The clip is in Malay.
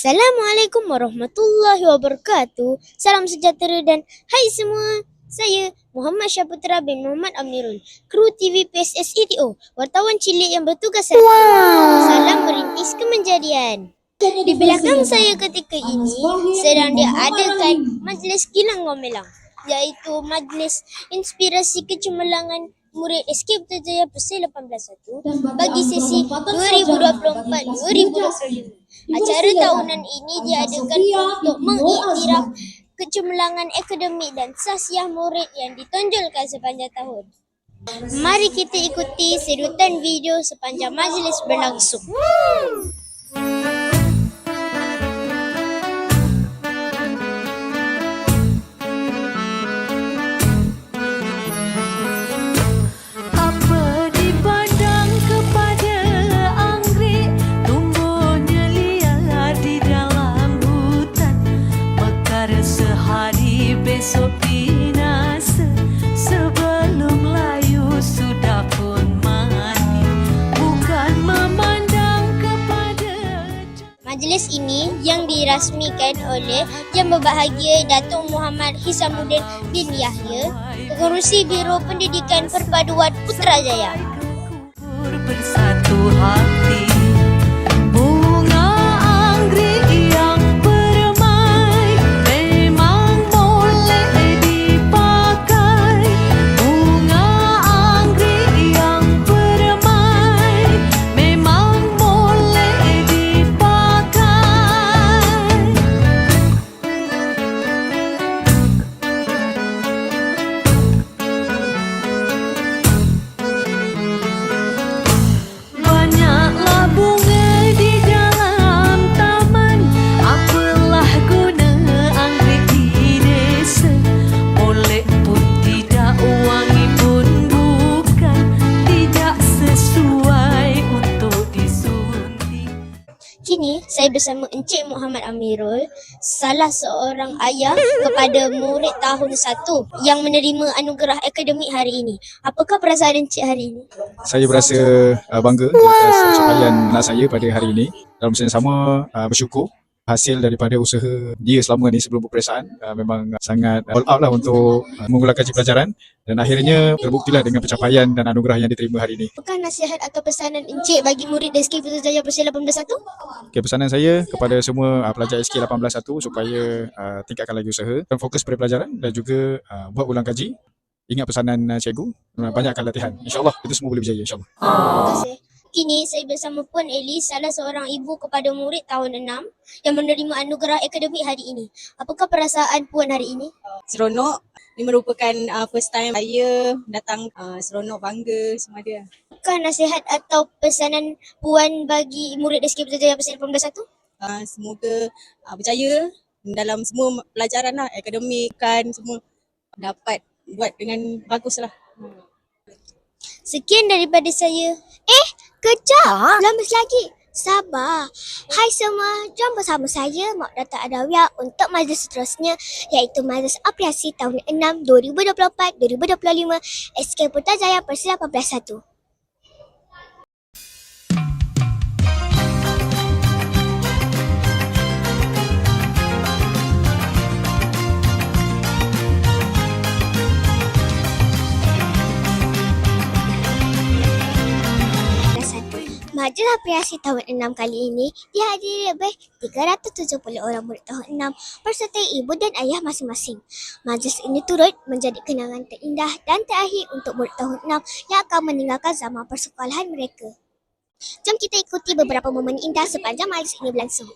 Assalamualaikum warahmatullahi wabarakatuh. Salam sejahtera dan hai semua. Saya Muhammad Syaputra bin Muhammad Amirul, kru TV PSSETO, wartawan cilik yang bertugas hari ini. Salam merintis kemenjadian. Di belakang saya ketika ini sedang diadakan Majlis Gilang Gomelang, iaitu Majlis Inspirasi Kecemerlangan Murid SK Putrajaya Persei 181 bagi sesi 2024-2025. Acara tahunan ini diadakan untuk mengiktiraf kecemerlangan akademik dan sahsiah murid yang ditonjolkan sepanjang tahun. Mari kita ikuti sedutan video sepanjang majlis berlangsung. Besok binasa sebelum layu sudah pun mati, bukan memandang kepada. Majlis ini yang dirasmikan oleh Yang Berbahagia Datuk Muhammad Hisamuddin bin Yahya, Pengerusi Biro Pendidikan Perpaduan Putrajaya. Bersatu hati. Kini saya bersama Encik Muhammad Amirul, salah seorang ayah kepada murid tahun 1 yang menerima anugerah akademik hari ini. Apakah perasaan Encik hari ini? Saya berasa bangga atas pencapaian anak saya pada hari ini. Dalam masa yang sama bersyukur hasil daripada usaha dia selama ni sebelum peperiksaan memang sangat all out lah untuk mengulang kaji pelajaran dan akhirnya terbuktilah dengan pencapaian dan anugerah yang diterima hari ini. Apakah nasihat atau pesanan Encik bagi murid SK Putrajaya Persei 181? Okay, pesanan saya kepada semua pelajar SK 181 supaya tingkatkan lagi usaha dan fokus pada pelajaran dan juga buat ulang kaji. Ingat pesanan cikgu, banyakkan latihan. InsyaAllah itu semua boleh berjaya, insyaAllah. Terima kasih. Kini saya bersama Puan Elis, salah seorang ibu kepada murid tahun 6 yang menerima anugerah akademik hari ini. Apakah perasaan Puan hari ini? Seronok. Ini merupakan first time saya datang, seronok, bangga semua dia. Apakah nasihat atau pesanan Puan bagi murid SK Putrajaya Persei 181? Semoga berjaya dalam semua pelajaran lah, akademik kan semua dapat buat dengan bagus lah. Sekian daripada saya. Kejap! Lama lagi. Sabar. Hai semua, jom bersama saya Mak Datuk Adawiyah untuk majlis seterusnya, iaitu Majlis Apresiasi Tahun 6 2024-2025 SK Putrajaya Persei 181. Majlis Apresiasi tahun 6 kali ini dihadiri lebih 370 orang murid tahun 6 bersertai ibu dan ayah masing-masing. Majlis ini turut menjadi kenangan terindah dan terakhir untuk murid tahun 6 yang akan meninggalkan zaman persekolahan mereka. Jom kita ikuti beberapa momen indah sepanjang majlis ini berlangsung.